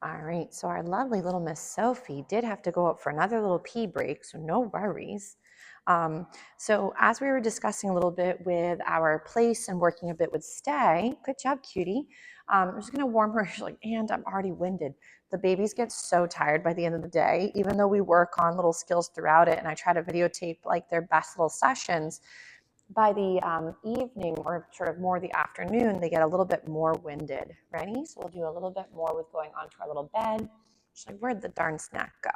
All right, so our lovely little Miss Sophie did have to go up for another little pee break, so no worries. So as we were discussing a little bit with our place and working a bit with Stay, good job, cutie. I'm just gonna warm her. She's like, and I'm already winded. The babies get so tired by the end of the day, even though we work on little skills throughout it, and I try to videotape like their best little sessions. By the evening or sort of more the afternoon, they get a little bit more winded. Ready? So we'll do a little bit more with going onto our little bed. She's like, where'd the darn snack go?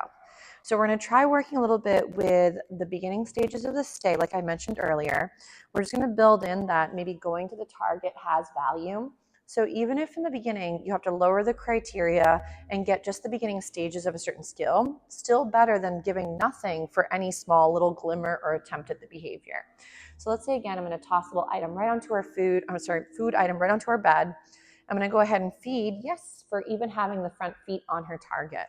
So we're going to try working a little bit with the beginning stages of the stay, like I mentioned earlier. We're just going to build in that maybe going to the target has value. So even if in the beginning you have to lower the criteria and get just the beginning stages of a certain skill, still better than giving nothing for any small little glimmer or attempt at the behavior. So let's say again, I'm going to toss a little item right onto our food item right onto our bed. I'm going to go ahead and feed, yes, for even having the front feet on her target.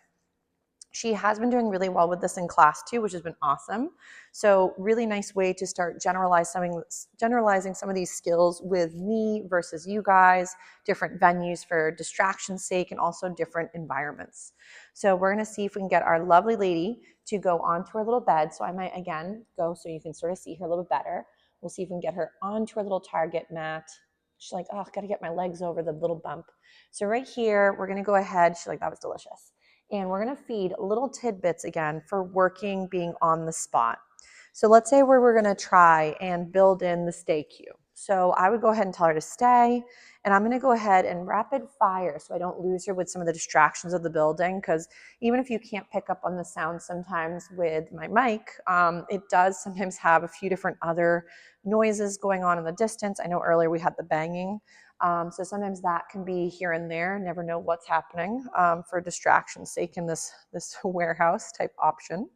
She has been doing really well with this in class too, which has been awesome. So really nice way to start generalizing some of these skills with me versus you guys, different venues for distraction's sake, and also different environments. So we're gonna see if we can get our lovely lady to go onto her little bed. So I might again go so you can sort of see her a little bit better. We'll see if we can get her onto her little target mat. She's like, oh, gotta get my legs over the little bump. So right here, we're gonna go ahead. She's like, that was delicious. And we're going to feed little tidbits again for working being on the spot. So let's say we're going to try and build in the stay cue. So I would go ahead and tell her to stay, and I'm going to go ahead and rapid fire so I don't lose her with some of the distractions of the building, because even if you can't pick up on the sound sometimes with my mic, it does sometimes have a few different other noises going on in the distance. I know earlier we had the banging. So sometimes that can be here and there, never know what's happening for distraction's sake in this warehouse type option.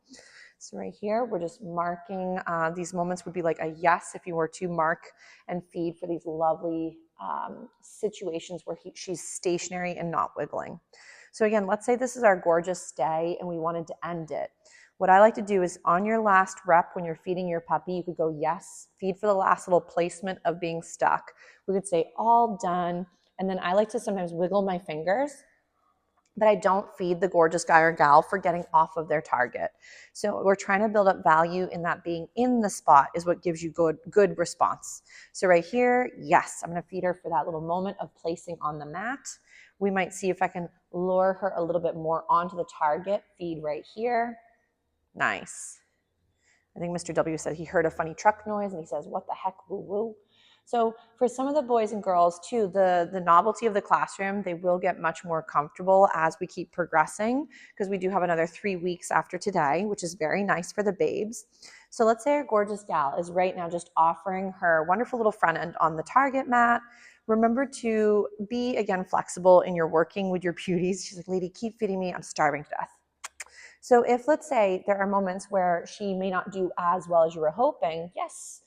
So right here, we're just marking, these moments would be like a yes if you were to mark and feed for these lovely situations where she's stationary and not wiggling. So again, let's say this is our gorgeous stay and we wanted to end it. What I like to do is on your last rep, when you're feeding your puppy, you could go yes, feed for the last little placement of being stuck. We could say all done. And then I like to sometimes wiggle my fingers, but I don't feed the gorgeous guy or gal for getting off of their target. So we're trying to build up value in that being in the spot is what gives you good response. So right here, yes, I'm going to feed her for that little moment of placing on the mat. We might see if I can lure her a little bit more onto the target. Feed right here. Nice. I think Mr. W said he heard a funny truck noise and he says, what the heck, woo woo. So for some of the boys and girls too, the novelty of the classroom, they will get much more comfortable as we keep progressing, because we do have another 3 weeks after today, which is very nice for the babes. So let's say our gorgeous gal is right now just offering her wonderful little front end on the target mat. Remember to be, again, flexible in your working with your beauties. She's like, lady, keep feeding me. I'm starving to death. So if, let's say, there are moments where she may not do as well as you were hoping, yes,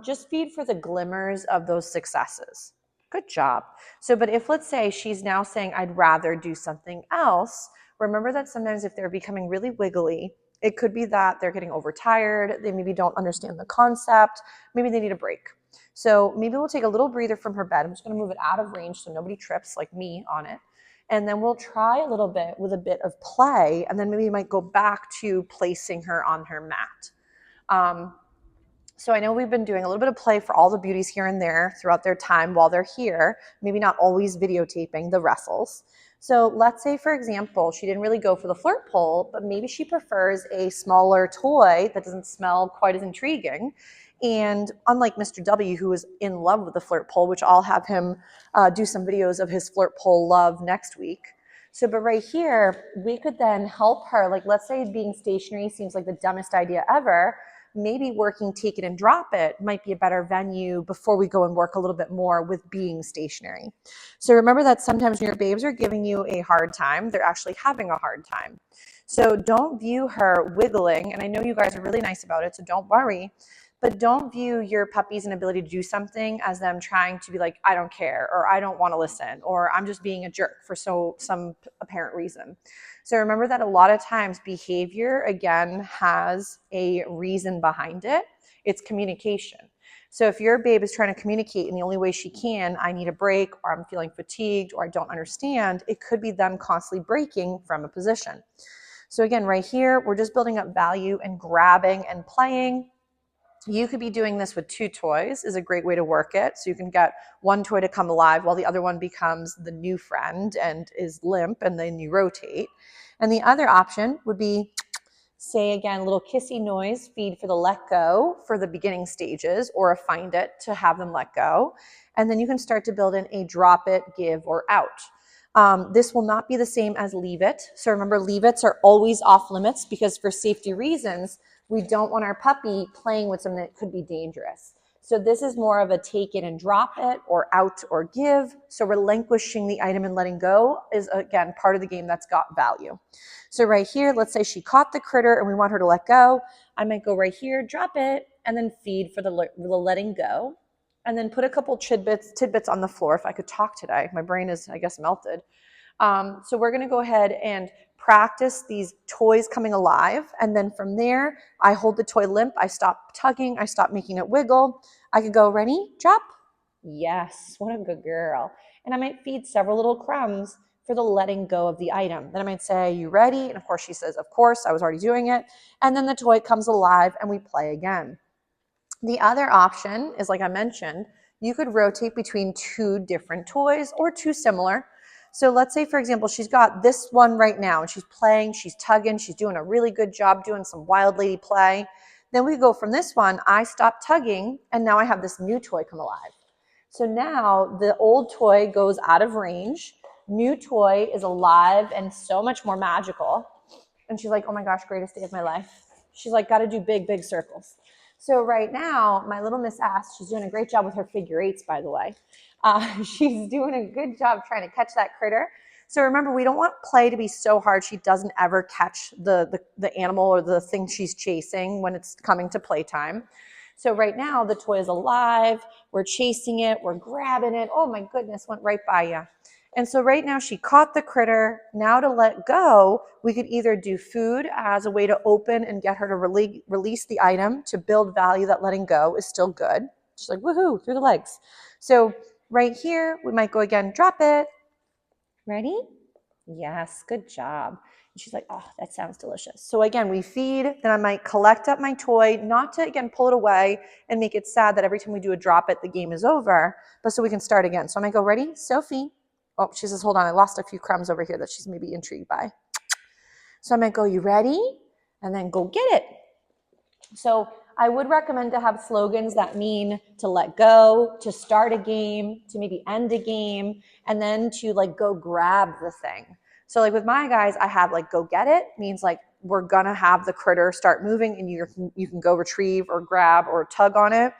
just feed for the glimmers of those successes. Good job. So, but if, let's say, she's now saying, I'd rather do something else, remember that sometimes if they're becoming really wiggly, it could be that they're getting overtired, they maybe don't understand the concept, maybe they need a break. So maybe we'll take a little breather from her bed. I'm just going to move it out of range so nobody trips like me on it. And then we'll try a little bit with a bit of play, and then maybe you might go back to placing her on her mat. So I know we've been doing a little bit of play for all the beauties here and there throughout their time while they're here, maybe not always videotaping the wrestles. So let's say, for example, she didn't really go for the flirt pole, but maybe she prefers a smaller toy that doesn't smell quite as intriguing. And unlike Mr. W, who is in love with the flirt pole, which I'll have him do some videos of his flirt pole love next week. So, but right here, we could then help her. Like, let's say being stationary seems like the dumbest idea ever. Maybe working take it and drop it might be a better venue before we go and work a little bit more with being stationary. So remember that sometimes when your babes are giving you a hard time, they're actually having a hard time. So don't view her wiggling, and I know you guys are really nice about it, so don't worry, but don't view your puppy's inability to do something as them trying to be like, I don't care, or I don't want to listen, or I'm just being a jerk for some apparent reason. So remember that a lot of times behavior, again, has a reason behind it. It's communication. So if your babe is trying to communicate in the only way she can, I need a break, or I'm feeling fatigued, or I don't understand, it could be them constantly breaking from a position. So again, right here, we're just building up value and grabbing and playing. You could be doing this with 2 toys is a great way to work it. So you can get one toy to come alive while the other one becomes the new friend and is limp, and then you rotate. And the other option would be, say again, a little kissy noise, feed for the let go for the beginning stages, or a find it to have them let go. And then you can start to build in a drop it, give, or out. This will not be the same as leave it. So remember, leave it's are always off limits, because for safety reasons, we don't want our puppy playing with something that could be dangerous. So this is more of a take it and drop it, or out or give. So relinquishing the item and letting go is, again, part of the game that's got value. So right here, let's say she caught the critter and we want her to let go. I might go right here, drop it, and then feed for the letting go. And then put a couple tidbits on the floor. If I could talk today, my brain is, I guess, melted. So we're going to go ahead and practice these toys coming alive. And then from there, I hold the toy limp. I stop tugging. I stop making it wiggle. I could go, ready, drop. Yes, what a good girl. And I might feed several little crumbs for the letting go of the item. Then I might say, you ready? And of course she says, of course, I was already doing it. And then the toy comes alive and we play again. The other option is, like I mentioned, you could rotate between 2 different toys or 2 similar. So let's say, for example, she's got this one right now and she's playing, she's tugging, she's doing a really good job doing some wild lady play. Then we go from this one, I stop tugging, and now I have this new toy come alive. So now the old toy goes out of range. New toy is alive and so much more magical. And she's like, oh my gosh, greatest day of my life. She's like, got to do big, big circles. So right now, my little Miss Ass, she's doing a great job with her figure 8s, by the way. She's doing a good job trying to catch that critter. So remember, we don't want play to be so hard she doesn't ever catch the animal or the thing she's chasing when it's coming to playtime. So right now, the toy is alive. We're chasing it. We're grabbing it. Oh my goodness, went right by you. And so right now she caught the critter. Now to let go, we could either do food as a way to open and get her to release the item to build value. That letting go is still good. She's like, woohoo, through the legs. So right here, we might go again, drop it. Ready? Yes, good job. And she's like, oh, that sounds delicious. So again, we feed, then I might collect up my toy, not to, again, pull it away and make it sad that every time we do a drop it, the game is over, but so we can start again. So I might go, ready? Sophie. Oh, she says, hold on, I lost a few crumbs over here that she's maybe intrigued by. So I might go, you ready? And then go get it. So I would recommend to have slogans that mean to let go, to start a game, to maybe end a game, and then to like go grab the thing. So like with my guys, I have like go get it, means like we're gonna have the critter start moving and you can go retrieve or grab or tug on it.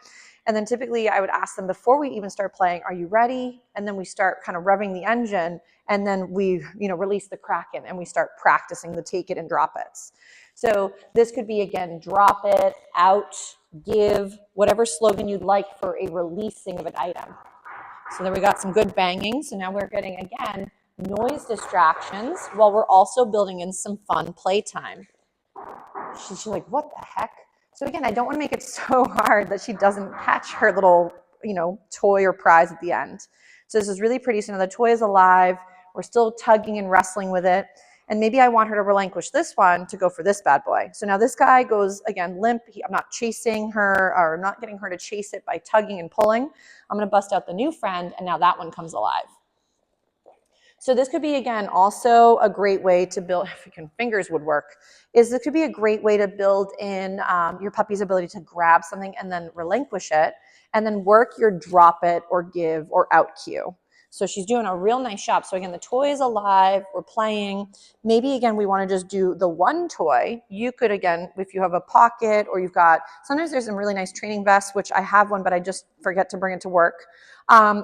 And then typically I would ask them before we even start playing, are you ready? And then we start kind of revving the engine, and then we, release the Kraken and we start practicing the take it and drop it's. So this could be, again, drop it, out, give, whatever slogan you'd like for a releasing of an item. So there we got some good banging. So now we're getting, again, noise distractions while we're also building in some fun playtime. She's like, what the heck? So again, I don't want to make it so hard that she doesn't catch her little, toy or prize at the end. So this is really pretty. So now the toy is alive. We're still tugging and wrestling with it. And maybe I want her to relinquish this one to go for this bad boy. So now this guy goes, again, limp. I'm not chasing her, or not getting her to chase it by tugging and pulling. I'm going to bust out the new friend, and now that one comes alive. So this could be, again, also a great way to build, if fingers would work, is this could be a great way to build in your puppy's ability to grab something and then relinquish it, and then work your drop it or give or out cue. So she's doing a real nice job. So again, the toy is alive, we're playing. Maybe again, we want to just do the one toy. You could, again, if you have a pocket or you've got, sometimes there's some really nice training vests, which I have one, but I just forget to bring it to work.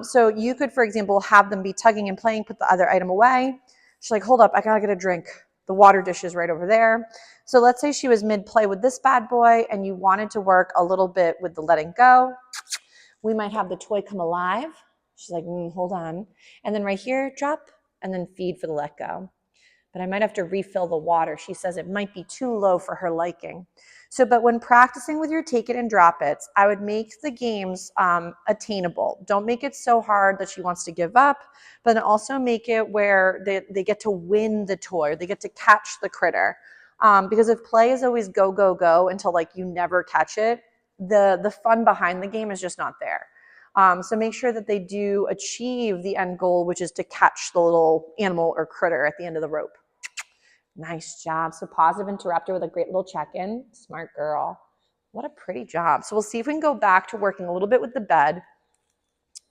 So you could, for example, have them be tugging and playing, put the other item away. She's like, hold up, I gotta get a drink. The water dish is right over there. So let's say she was mid-play with this bad boy and you wanted to work a little bit with the letting go. We might have the toy come alive. She's like, hold on. And then right here, drop, and then feed for the let go. but I might have to refill the water. She says it might be too low for her liking. So, but when practicing with your take it and drop it's, I would make the games attainable. Don't make it so hard that she wants to give up, but then also make it where they get to win the toy, they get to catch the critter. Because if play is always go, go, go until like you never catch it, the fun behind the game is just not there. So make sure that they do achieve the end goal, which is to catch the little animal or critter at the end of the rope. Nice job. So positive interrupter with a great little check-in. Smart girl. What a pretty job. So we'll see if we can go back to working a little bit with the bed.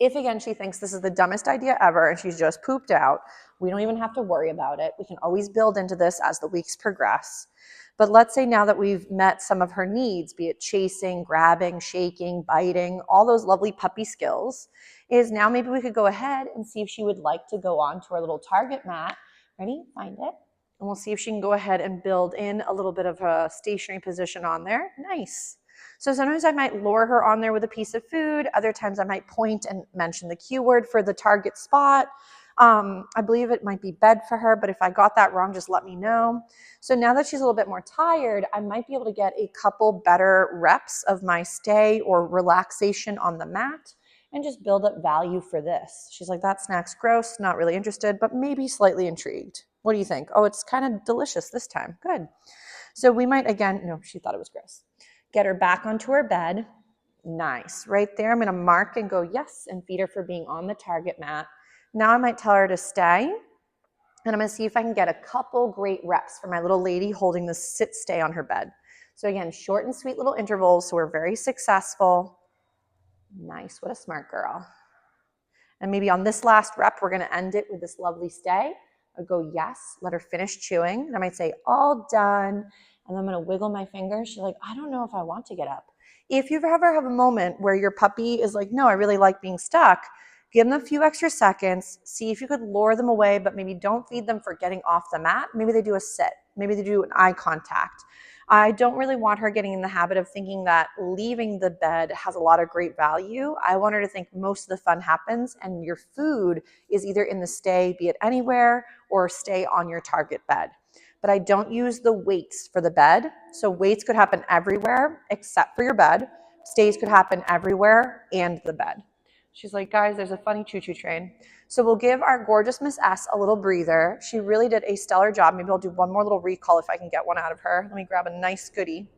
If again, she thinks this is the dumbest idea ever and she's just pooped out, we don't even have to worry about it. We can always build into this as the weeks progress. But let's say now that we've met some of her needs, be it chasing, grabbing, shaking, biting, all those lovely puppy skills, is now maybe we could go ahead and see if she would like to go on to our little target mat. Ready? Find it. And we'll see if she can go ahead and build in a little bit of a stationary position on there. Nice. So sometimes I might lure her on there with a piece of food. Other times I might point and mention the cue word for the target spot. I believe it might be bed for her, but if I got that wrong, just let me know. So now that she's a little bit more tired, I might be able to get a couple better reps of my stay or relaxation on the mat and just build up value for this. She's like, that snack's gross, not really interested, but maybe slightly intrigued. What do you think? Oh, it's kind of delicious this time. Good. So we might, again, no, she thought it was gross. Get her back onto her bed. Nice. Right there, I'm going to mark and go yes and feed her for being on the target mat. Now I might tell her to stay, and I'm going to see if I can get a couple great reps for my little lady holding the sit stay on her bed. So again, short and sweet little intervals, so we're very successful. Nice. What a smart girl. And maybe on this last rep, we're going to end it with this lovely stay. I'll go yes, let her finish chewing. And I might say, all done. And I'm going to wiggle my fingers. She's like, I don't know if I want to get up. If you ever have a moment where your puppy is like, no, I really like being stuck, give them a few extra seconds. See if you could lure them away, but maybe don't feed them for getting off the mat. Maybe they do a sit. Maybe they do an eye contact. I don't really want her getting in the habit of thinking that leaving the bed has a lot of great value. I want her to think most of the fun happens and your food is either in the stay, be it anywhere, or stay on your target bed. But I don't use the weights for the bed. So weights could happen everywhere except for your bed. Stays could happen everywhere and the bed. She's like, guys, there's a funny choo-choo train. So we'll give our gorgeous Miss S a little breather. She really did a stellar job. Maybe I'll do one more little recall if I can get one out of her. Let me grab a nice goodie.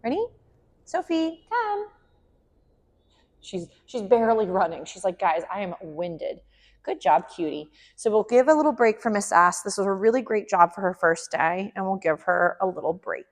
Ready? Sophie, come. She's barely running. She's like, guys, I am winded. Good job, cutie. So we'll give a little break for Miss S. This was a really great job for her first day, and we'll give her a little break.